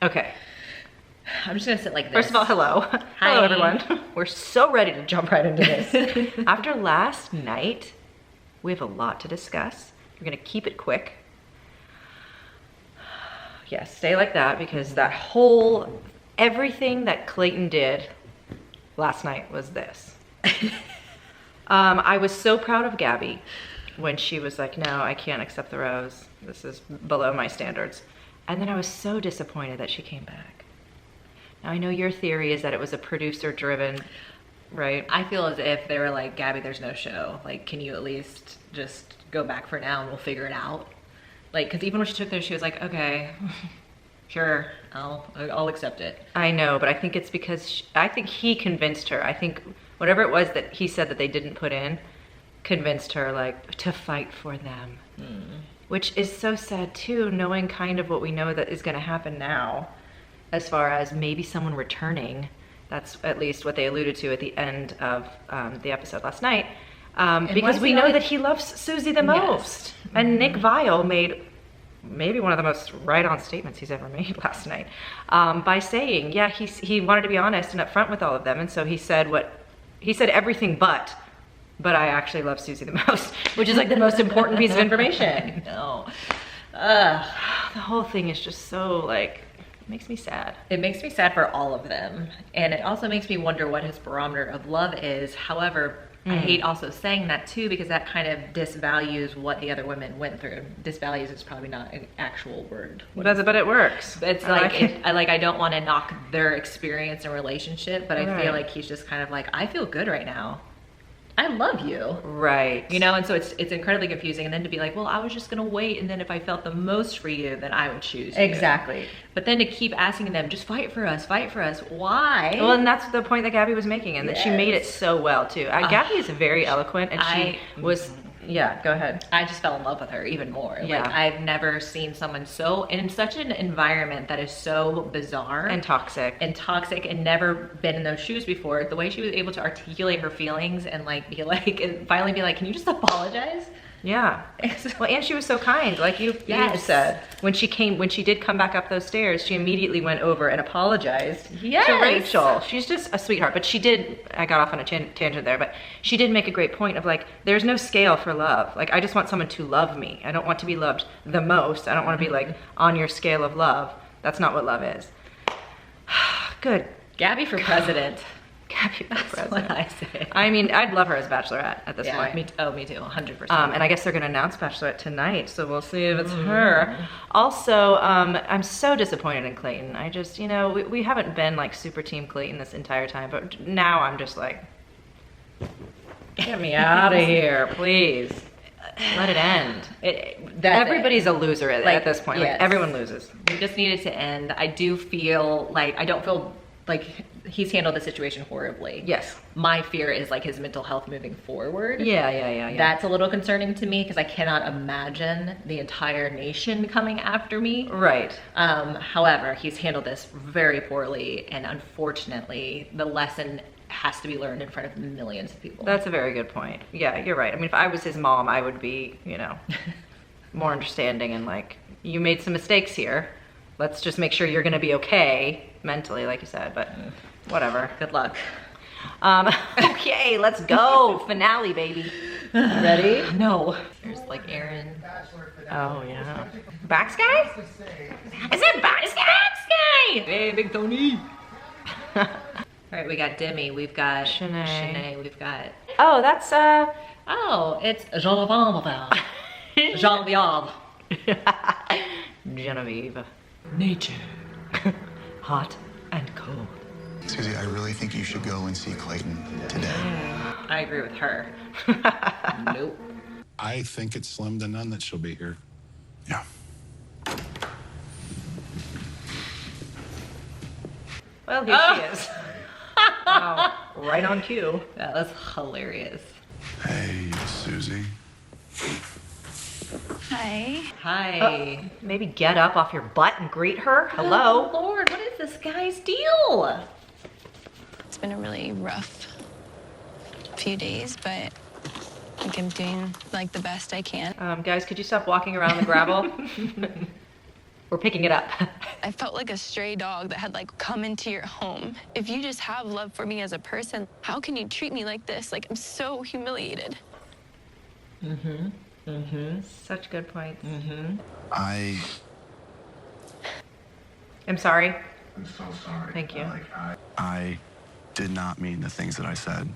Okay. I'm just gonna sit like this. First of all, hello. Hi. Hello, everyone. We're so ready to jump right into this. After last night, we have a lot to discuss. We're gonna keep it quick. Yes, stay like that because that whole, everything that Clayton did last night was this. I was so proud of Gabby when she was like, no, I can't accept the rose. This is below my standards. And then I was so disappointed that she came back. Now I know your theory is that it was a producer driven, right? I feel as if they were like, Gabby, there's no show. Like, can you at least just go back for now and we'll figure it out? Like, because even when she took there, she was like, okay, sure, I'll accept it. I know, but I think it's because I think he convinced her. I think whatever it was that he said that they didn't put in convinced her, like, to fight for them. Which is so sad too, knowing kind of what we know that is going to happen now, as far as maybe someone returning. That's at least what they alluded to at the end of the episode last night. Because we know that he loves Susie the most. And Nick Viall made maybe one of the most right-on statements he's ever made last night by saying, yeah, he wanted to be honest and upfront with all of them. And so he said everything but I actually love Susie the most, which is like the most important piece of information. No. The whole thing is just so like, it makes me sad. It makes me sad for all of them. And it also makes me wonder what his barometer of love is. However, I hate also saying that too, because that kind of disvalues what the other women went through. Disvalues is probably not an actual word. But it works. It's I don't want to knock their experience and relationship, but I feel like he's just kind of like, I feel good right now. I love you. Right. You know, and so it's incredibly confusing. And then to be like, well, I was just going to wait. And then if I felt the most for you, then I would choose you. Exactly. But then to keep asking them, just fight for us. Why? Well, and that's the point that Gabby was making, and that she made it so well too. Gabby is very eloquent, and she was, yeah, go ahead. I just fell in love with her even more. Yeah. Like, I've never seen someone so, in such an environment that is so bizarre. And toxic. And never been in those shoes before. The way she was able to articulate her feelings and like be like, and finally be like, can you just apologize? Yeah. Well, and she was so kind, like you said. When she did come back up those stairs, she immediately went over and apologized to Rachel. She's just a sweetheart. But she did, I got off on a tangent there, but she did make a great point of like, there's no scale for love. Like, I just want someone to love me. I don't want to be loved the most. I don't want to be like on your scale of love. That's not what love is. Good. Gabby for president. Gabby for president. What I say. I mean, I'd love her as Bachelorette at this point. Me too, 100%. And I guess they're gonna announce Bachelorette tonight, so we'll see if it's her. Also, I'm so disappointed in Clayton. I just, you know, we haven't been like super team Clayton this entire time, but now I'm just like, get me out of here, please. Let it end. Everybody's a loser at this point. Like, everyone loses. We just need it to end. I do feel like, I don't feel like he's handled the situation horribly. Yes. My fear is like his mental health moving forward. Yeah. That's a little concerning to me because I cannot imagine the entire nation coming after me. Right. However, he's handled this very poorly, and unfortunately, the lesson has to be learned in front of millions of people. That's a very good point. Yeah, you're right. I mean, if I was his mom, I would be, you know, more understanding and like, you made some mistakes here. Let's just make sure you're gonna be okay mentally, like you said, but whatever. Good luck. Okay, let's go. Finale, baby. Ready? No. There's like Aaron. Oh, yeah. Bax guy? Is it Bax guy? Hey, Big Tony. All right, we got Demi. We've got Shanae. We've got... Oh, that's, Oh, it's Genevieve. Genevieve. Genevieve. Nature. Hot and cold. Susie, I really think you should go and see Clayton today. I agree with her. Nope. I think it's slim to none that she'll be here. Yeah. Well, here she is. Wow. Right on cue. That was hilarious. Hey, Susie. Hi. Hi. Maybe get up off your butt and greet her. Hello. Oh, Lord, what is this guy's deal? It's been a really rough few days, but I think I'm doing like the best I can. Guys, could you stop walking around the gravel? We're picking it up. I felt like a stray dog that had like come into your home. If you just have love for me as a person, how can you treat me like this? Like, I'm so humiliated. Such good points. I I'm sorry. am so sorry. Thank you. I did not mean the things that I said.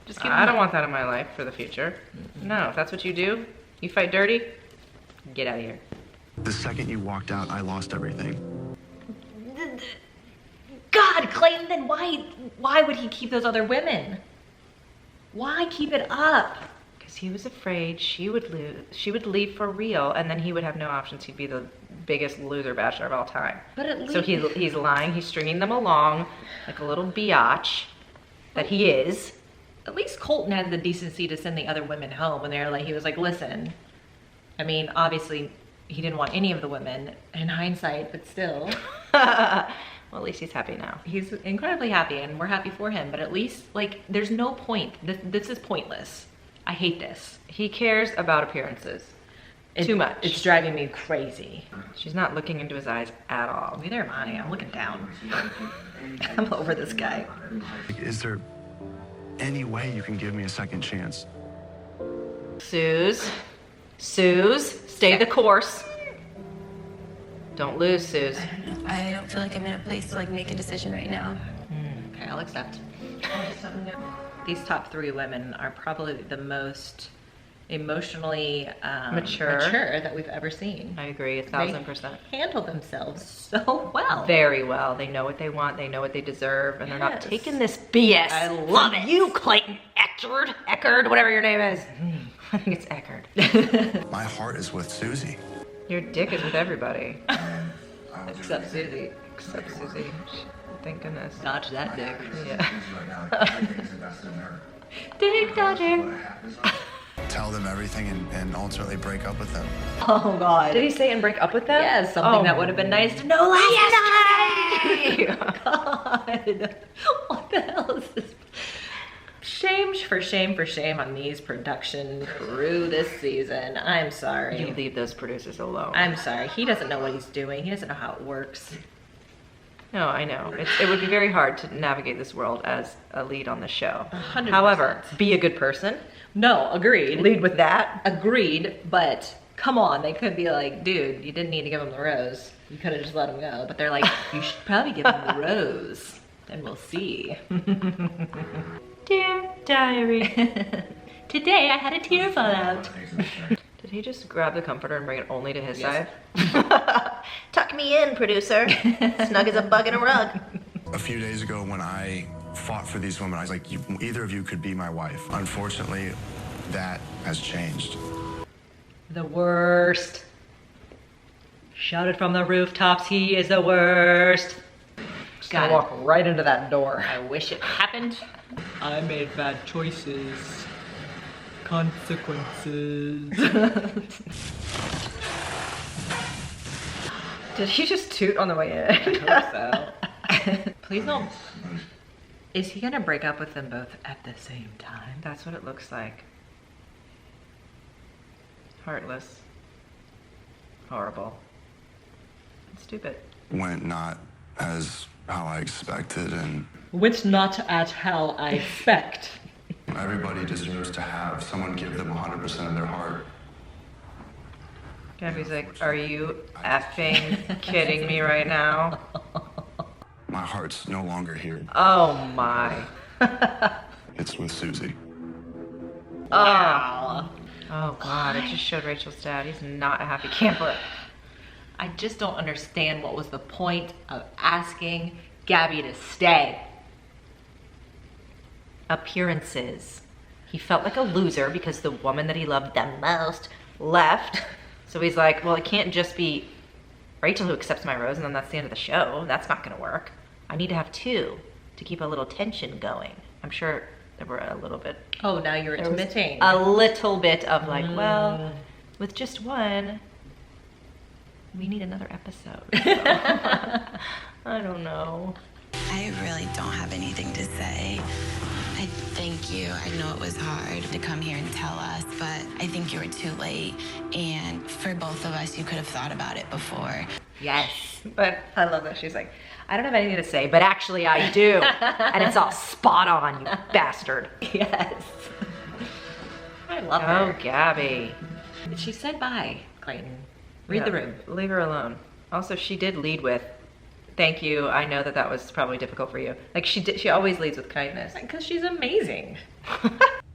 Just give I him don't want that in my life for the future. No, if that's what you do, you fight dirty, get out of here. The second you walked out, I lost everything. God, Clayton, then why would he keep those other women? Why keep it up? Because he was afraid she would lose. She would leave for real, and then he would have no options. He'd be the biggest loser bachelor of all time. But at least So he's lying. He's stringing them along like a little biatch that he is. at least Colton had the decency to send the other women home when they're like, he was like, listen, I mean, obviously he didn't want any of the women in hindsight, but still. Well, at least he's happy now. He's incredibly happy and we're happy for him, but at least like there's no point. This is pointless. I hate this. He cares about appearances. Too much. It's driving me crazy. She's not looking into his eyes at all. Neither am I. I'm looking down. I'm over this guy. Is there any way you can give me a second chance? Suze, stay the course. Don't lose, Suze. I don't feel like I'm in a place to like make a decision right now. Okay, I'll accept. These top three women are probably the most emotionally Mature that we've ever seen. I agree, 1,000%. They handle themselves so well. Very well. They know what they want. They know what they deserve, and they're not Yes. taking this BS. I love it. You, Clayton Eckerd, whatever your name is. I think it's Eckerd. My heart is with Susie. Your dick is with everybody. Except Susie. Except Susie. Thank goodness. Dodge that dick. Yeah. Dick dodger. Tell them everything and ultimately break up with them. Oh God. Did he say and break up with them? Yes, something that would have been nice to know last Yesterday. God. What the hell is this? Shame for shame on these production crew this season. I'm sorry. You leave those producers alone. I'm sorry. He doesn't know what he's doing. He doesn't know how it works. No, I know. It would be very hard to navigate this world as a lead on the show. 100%. However, be a good person. No, agreed. Lead with that. Agreed, but come on. They could be like, dude, you didn't need to give him the rose. You could have just let him go. But they're like, you should probably give him the rose. And we'll see. Dear diary. Today I had a tear fall out. Did he just grab the comforter and bring it only to his Yes. side? Tuck me in, producer. Snug as a bug in a rug. A few days ago when I fought for these women, I was like, either of you could be my wife. Unfortunately, that has changed. The worst. Shouted from the rooftops, he is the worst. Gotta walk right into that door. I wish it happened. I made bad choices. Consequences. Did he just toot on the way in? I hope so. Please don't. Is he gonna break up with them both at the same time? That's what it looks like. Heartless. Horrible. And stupid. Went not as how I expected, and Which not at how I expect. everybody deserves to have someone give them 100% of their heart. Gabby's like, are you effing kidding me right now? My heart's no longer here. Oh my. It's with Susie. Wow. Oh God, it just showed Rachel's dad. He's not a happy camper. I just don't understand what was the point of asking Gabby to stay. Appearances. He felt like a loser because the woman that he loved the most left. So he's like, well, it can't just be Rachel who accepts my rose and then that's the end of the show. That's not gonna work. I need to have two to keep a little tension going. I'm sure there were a little bit. Oh, now you're There was admitting. a little bit of like, well, with just one, we need another episode. So, I don't know. I really don't have anything to say. I thank you. I know it was hard to come here and tell us, but I think you were too late. And for both of us, you could have thought about it before. Yes. But I love that she's like, I don't have anything to say, but actually I do. And it's all spot on, you bastard. Yes. I love her. Oh, Gabby. She said bye, Clayton. Read the room. Leave her alone. Also, she did lead with, thank you. I know that that was probably difficult for you. Like she always leads with kindness. Because she's amazing.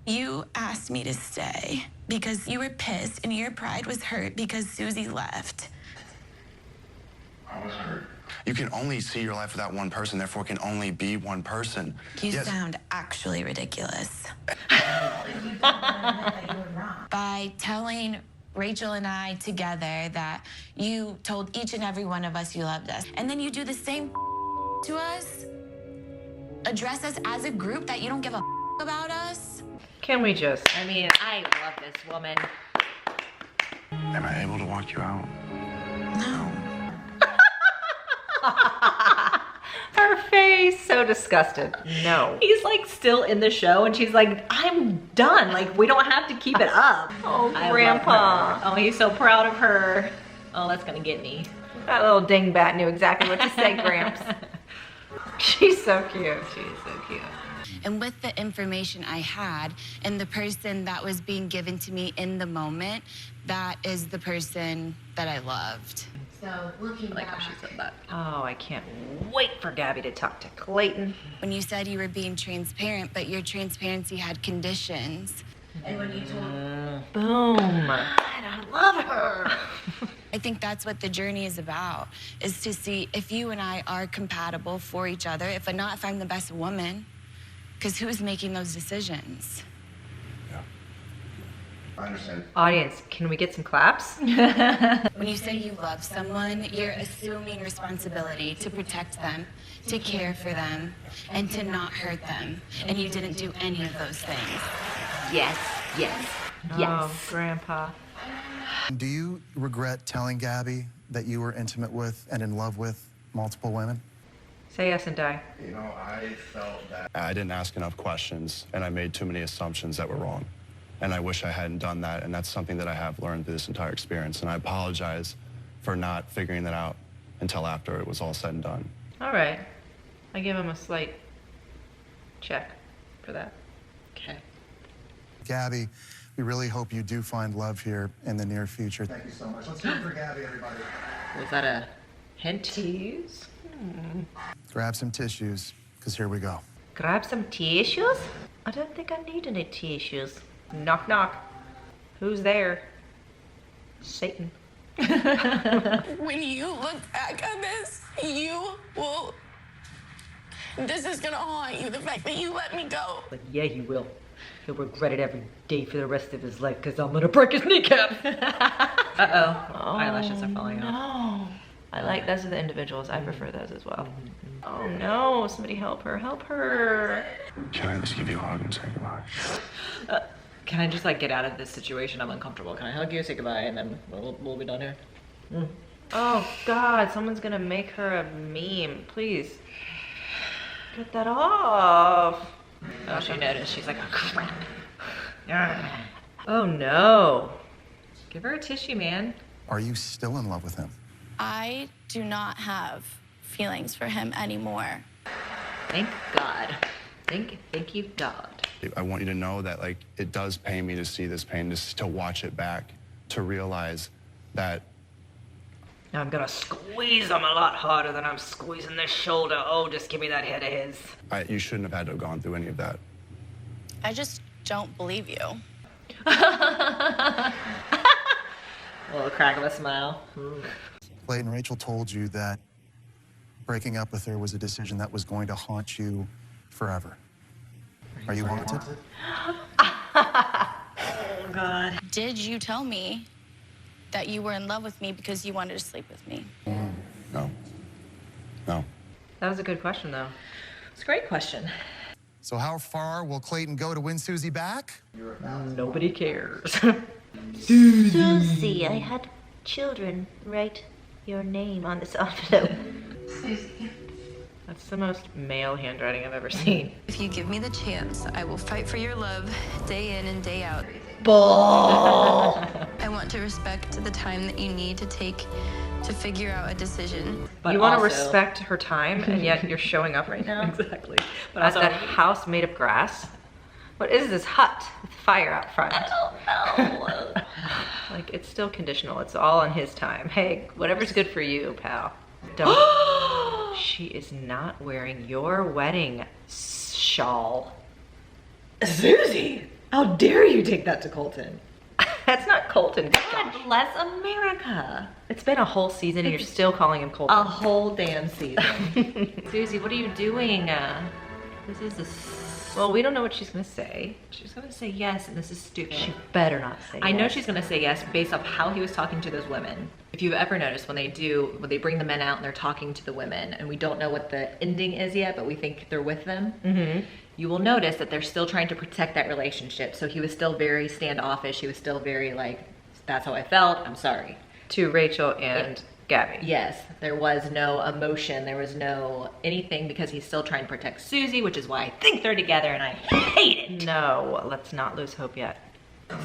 You asked me to stay because you were pissed and your pride was hurt because Susie left. I was hurt. You can only see your life with that one person, therefore can only be one person. You sound actually ridiculous. By telling Rachel and I together that you told each and every one of us you loved us, and then you do the same to us? Address us as a group that you don't give a about us? Can we just? I mean, I love this woman. Am I able to walk you out? No. Her face, so disgusted. No. He's like still in the show and she's like, I'm done. Like, we don't have to keep it up. Oh, I love Grandpa. her. Oh, he's so proud of her. Oh, that's gonna get me. That little dingbat knew exactly what to say, Gramps. She's so cute. She's so cute. And with the information I had and the person that was being given to me in the moment, that is the person that I loved. So looking I like how she said that. Oh, I can't wait for Gabby to talk to Clayton. when you said you were being transparent, but your transparency had conditions. And when you told... Boom. I love her. I think that's what the journey is about, is to see if you and I are compatible for each other, if not, if I'm the best woman. Because who's making those decisions? I understand. Audience, can we get some claps? When you say you love someone, you're assuming responsibility to protect them, to care for them, and to not hurt them. And you didn't do any of those things. Yes, yes, Oh, Grandpa. Do you regret telling Gabby that you were intimate with and in love with multiple women? Say yes and die. You know, I felt that I didn't ask enough questions, and I made too many assumptions that were wrong. And I wish I hadn't done that, and that's something that I have learned through this entire experience. And I apologize for not figuring that out until after it was all said and done. All right. I give him a slight check for that. Okay. Gabby, we really hope you do find love here in the near future. Thank you so much. Let's hear it for Gabby, everybody. Was that a hint? Tissues? Grab some tissues, because here we go. Grab some tissues? I don't think I need any tissues. Knock, knock. Who's there? Satan. When you look back at this, you will... This is gonna haunt you, the fact that you let me go. But yeah, he will. He'll regret it every day for the rest of his life because I'm gonna break his kneecap. Uh-oh. Eyelashes are falling off. No. I like those are the individuals. I prefer those as well. Oh no, somebody help her, help her. Can I just give you a hug and say goodbye? Can I just like get out of this situation? I'm uncomfortable. Can I hug you, say goodbye, and then we'll be done here? Oh God, someone's gonna make her a meme. Please. Get that off. Oh, she noticed. She's like, oh crap. Oh no. Give her a tissue, man. Are you still in love with him? I do not have feelings for him anymore. Thank God. Thank you, God. I want you to know that, like, it does pain me to see this pain, to watch it back, to realize that Now I'm gonna squeeze him a lot harder than I'm squeezing this shoulder. Oh, just give me that head of his. you shouldn't have had to have gone through any of that. I just don't believe you. A little crack of a smile. Clayton, Rachel told you that breaking up with her was a decision that was going to haunt you forever. Are you haunted? Oh, God. Did you tell me that you were in love with me because you wanted to sleep with me? No. No. That was a good question though. It's a great question. So how far will Clayton go to win Susie back? Nobody cares. Susie, I had children. Write your name on this envelope. That's the most male handwriting I've ever seen. If you give me the chance, I will fight for your love day in and day out. Bull! I want to respect the time that you need to take to figure out a decision. But you want to also- respect her time, and yet you're showing up right now? Exactly. But At also, that house made of grass? What is this hut with fire out front? I don't know. Like, it's still conditional. It's all on his time. Hey, whatever's good for you, pal. Don't. She is not wearing your wedding shawl. Susie, how dare you take that to Colton? That's not Colton. God bless America. It's been a whole season and you're still calling him Colton. A whole damn season. Susie, what are you doing? This is a... Well, we don't know what she's gonna say. She's gonna say yes, and this is stupid. She better not say I know yes. she's gonna say yes based off how he was talking to those women. If you've ever noticed when they bring the men out and they're talking to the women, and we don't know what the ending is yet, but we think they're with them, you will notice that they're still trying to protect that relationship. So he was still very standoffish. He was still very like, that's how I felt, I'm sorry. To Rachel and Gabby. Yes, there was no emotion, there was no anything because he's still trying to protect Susie, which is why I think they're together and I hate it. No, let's not lose hope yet.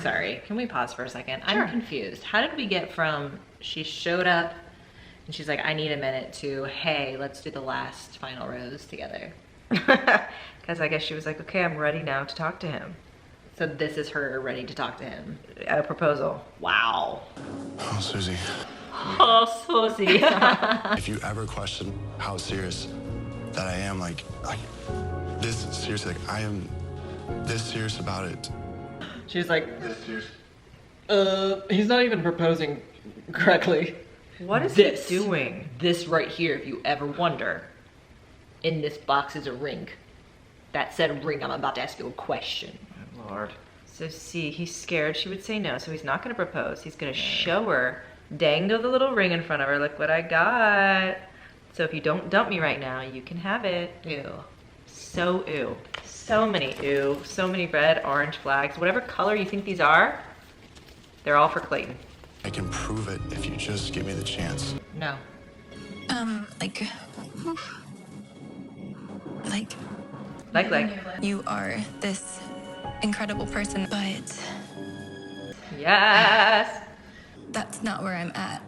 Sorry, can we pause for a second? Sure. I'm confused. How did we get from she showed up and she's like, I need a minute to, hey, let's do the last final rose together? Because I guess she was like, okay, I'm ready now to talk to him. So this is her ready to talk to him. A proposal. Wow. Oh, Susie, Oh, Susie. if you ever question how serious that I am, like this seriously, like I am this serious about it. She's like, This serious. he's not even proposing correctly. What is This. he doing? This right here, if you ever wonder, in this box is a ring. That said ring, I'm about to ask you a question. Oh, Lord. So see, he's scared she would say no, so he's not going to propose. He's going to show her, dangle the little ring in front of her, look what I got. So if you don't dump me right now, you can have it. Ew. So ew. So many ew. So many red, orange flags. Whatever color you think these are, they're all for Clayton. I can prove it if you just give me the chance. No. Like you are this incredible person, but Yes. that's not where I'm at.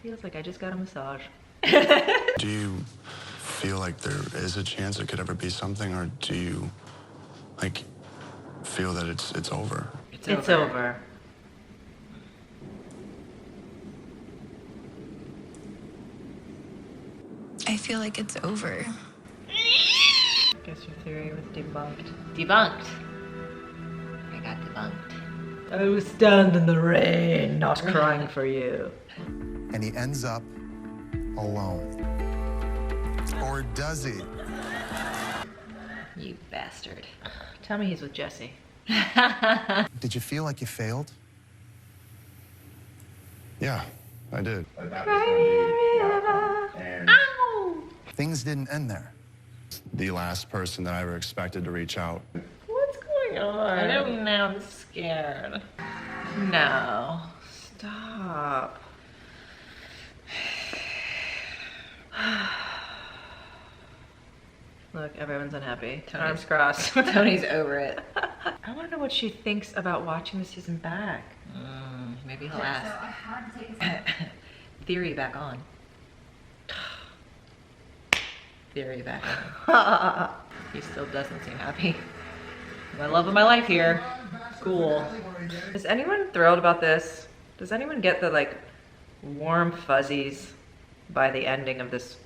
Feels like I just got a massage. Do you feel like there is a chance it could ever be something, or do you like feel that it's over? It's over. I feel like it's over. Guess your theory was debunked. Debunked. I got debunked. I will stand in the rain, not crying for you. And he ends up alone. Or does he? You bastard. Tell me he's with Jesse. Did you feel like you failed? Yeah, I did. Things didn't end there. The last person that I ever expected to reach out. What's going on? I don't know, I'm scared. No. Stop. Look, everyone's unhappy. Arms crossed. Tony's over it. I want to know what she thinks about watching the season back. Maybe he'll ask. Theory back on. Theory back on. He still doesn't seem happy. My love of my life here. Cool. Is anyone thrilled about this? Does anyone get the like warm fuzzies by the ending of this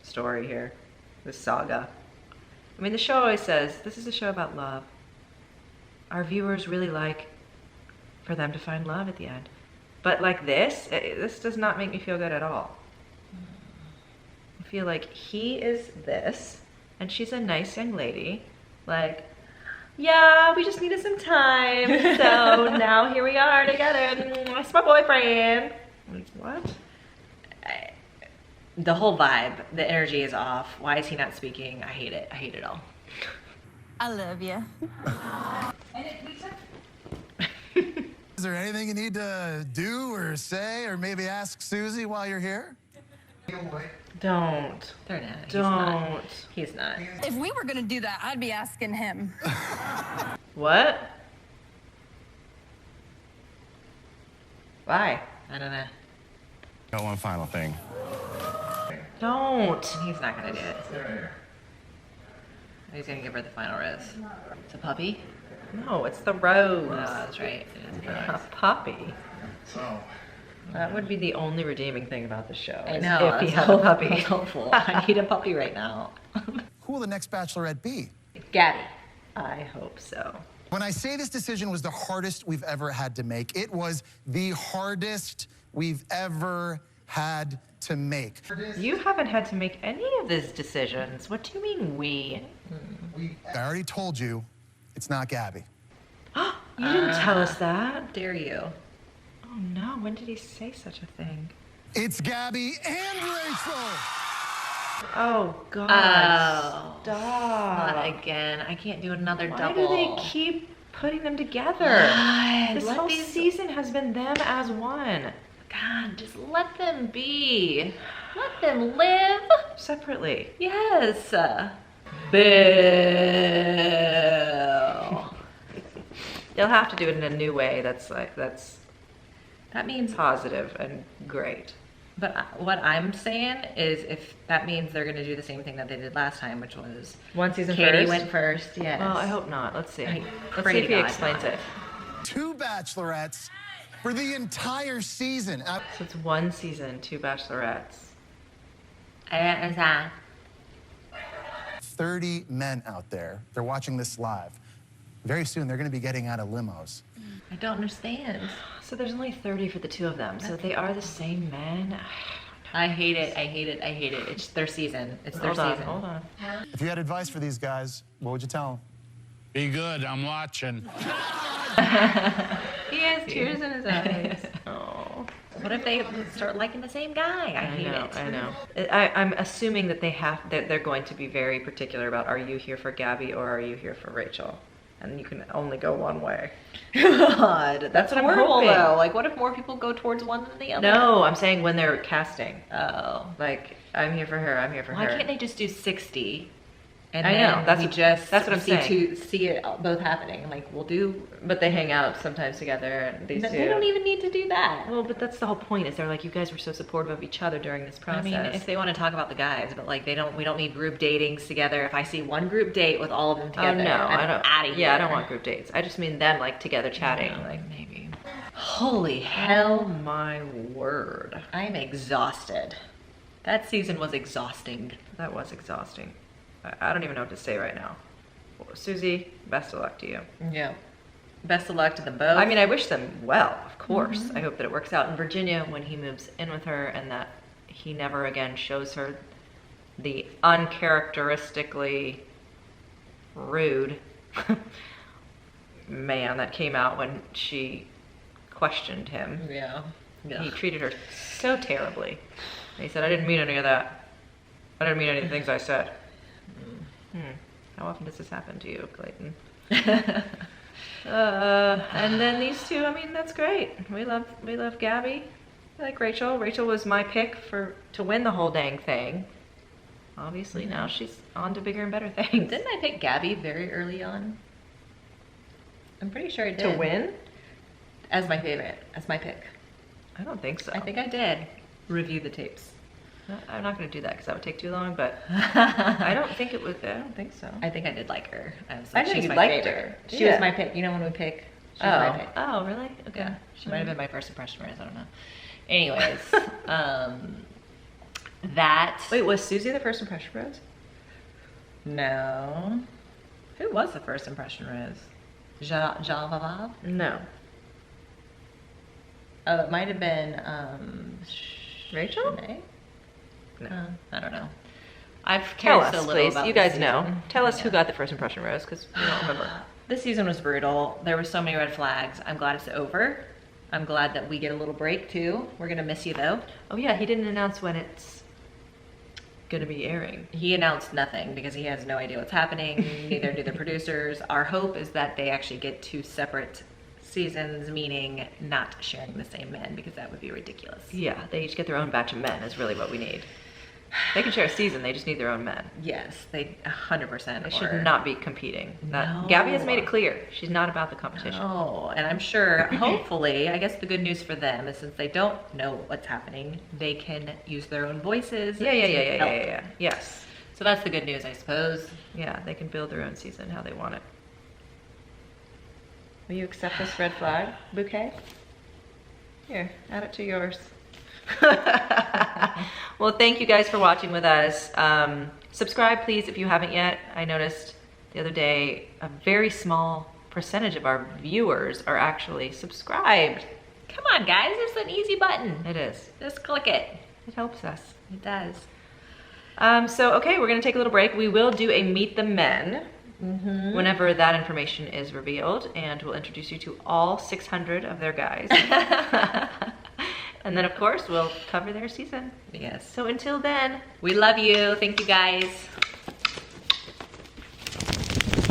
story here? This saga. I mean, the show always says, this is a show about love. Our viewers really like for them to find love at the end. But like this does not make me feel good at all. I feel like he is this, and she's a nice young lady. Like, yeah, we just needed some time, so now here we are together. It's my boyfriend. Like, what? The whole vibe, the energy is off. Why is he not speaking? I hate it. I hate it all. I love you. This there anything you need to do or say or maybe ask Susie while you're here? Don't. They're not. Don't. He's not. If we were gonna do that, I'd be asking him. What? Why? I don't know. Got one final thing. Don't. He's not gonna do it. He's gonna give her the final rose. It's a puppy? No, it's the rose. Oh, that's right. It is a rose. A puppy. So, That would be the only redeeming thing about the show. I is know. If he that's had a puppy. helpful. I need a puppy right now. Who will the next Bachelorette be? Gabby. I hope so. When I say this decision was the hardest we've ever had to make, it was the hardest we've ever had to make. You haven't had to make any of these decisions. What do you mean we? I already told you, it's not Gabby. You didn't tell us that. Dare you? Oh no, when did he say such a thing? It's Gabby and Rachel! Oh God, Oh. stop. Not again. I can't do another Why double. do they keep putting them together? God, This let whole these- season has been them as one. God, just let them be. Let them live. Separately. Yes. Boo. They'll have to do it in a new way that's That means, positive and great. but what I'm saying is if that means they're going to do the same thing that they did last time, which was One season Katie first? went first, yes. Well, I hope not. Let's see. I Let's pray see to if he God explains not. it. 2 Bachelorettes for the entire season. So it's one season, 2 Bachelorettes. I don't understand. 30 men out there, they're watching this live. Very soon, they're going to be getting out of limos. I don't understand. So there's only 30 for the 2 of them. So they are the same men. I hate it. I hate it. I hate it. It's their season. It's their Hold on, season. hold on. If you had advice for these guys, what would you tell them? Be good, I'm watching. He has tears in his eyes. Oh. What if they start liking the same guy? I hate it. I know. I'm assuming that they're going to be very particular about, are you here for Gabby or are you here for Rachel? And you can only go one way. God, That's what I'm horrible hoping. though. Like, what if more people go towards one than the other? No, I'm saying when they're casting. Oh. Like, I'm here for her, I'm here for Why her. can't they just do 60? And I then know, that's we what- just that's what I'm saying. see it both happening. Like, we'll do. But they hang out sometimes together, and these two. They don't even need to do that. Well, but that's the whole point. Is they're like, you guys were so supportive of each other during this I process. mean, if they want to talk about the guys, but like we don't need group datings together. If I see one group date with all of them Oh together, no, I'm I don't. Out of here. Yeah, I don't want group dates. I just mean them like together chatting. No, Like, maybe. Holy oh hell! my word, I'm exhausted. That season was exhausting. that was exhausting. I don't even know what to say right now. Susie, best of luck to you. Yeah. Best of luck to them both. I mean, I wish them well, of course. I hope that it works out in Virginia when he moves in with her and that he never again shows her the uncharacteristically rude man that came out when she questioned him. Yeah. He treated her so terribly. And he said, I didn't mean any of that. I didn't mean any of the things I said. How often does this happen to you, Clayton? And then these two, I mean, that's great. We love Gabby. I like Rachel. Rachel was my pick to win the whole dang thing. Obviously, now she's on to bigger and better things. Didn't I pick Gabby very early on? I'm pretty sure I did. To win? As my favorite. As my pick. I don't think so. I think I did. Review the tapes. No, I'm not going to do that because that would take too long, but I don't think it was. I don't think so. I think I did like her. I was I like, know she's you my liked favorite. her. She Yeah. was my pick. You know when we pick? She was my pick. Oh, really? Okay. Yeah. She might have been my first impression rose. I don't know. Anyways, that. Wait, was Susie the first impression rose? No. Who was the first impression rose? Jean Vavav? No. Oh, it might have been Rachel? Shanae? No. I don't know. I've Tell cared us, so little please. about You this guys know. season. Tell us who Yeah. got the first impression rose because we don't remember. This season was brutal. There were so many red flags. I'm glad it's over. I'm glad that we get a little break too. We're gonna miss you though. Oh yeah, he didn't announce when it's gonna be airing. He announced nothing because he has no idea what's happening. Neither do the producers. Our hope is that they actually get 2 separate seasons, meaning not sharing the same men, because that would be ridiculous. Yeah, they each get their own batch of men is really what we need. They can share a season, they just need their own men. Yes, they 100%. They should not be competing. No. Gabby has made it clear. She's not about the competition. Oh, and I'm sure, hopefully, I guess the good news for them is since they don't know what's happening, they can use their own voices. Yeah. Yes. So that's the good news, I suppose. Yeah, they can build their own season how they want it. Will you accept this red flag bouquet? Here, add it to yours. Well, thank you guys for watching with us. Subscribe, please, if you haven't yet. I noticed the other day a very small percentage of our viewers are actually subscribed. Come on, guys. It's an easy button. It is. Just click it. It helps us. It does. Okay, we're going to take a little break. We will do a Meet the Men whenever that information is revealed, and we'll introduce you to all 600 of their guys. And then, of course, we'll cover their season. Yes. So until then, we love you. Thank you, guys.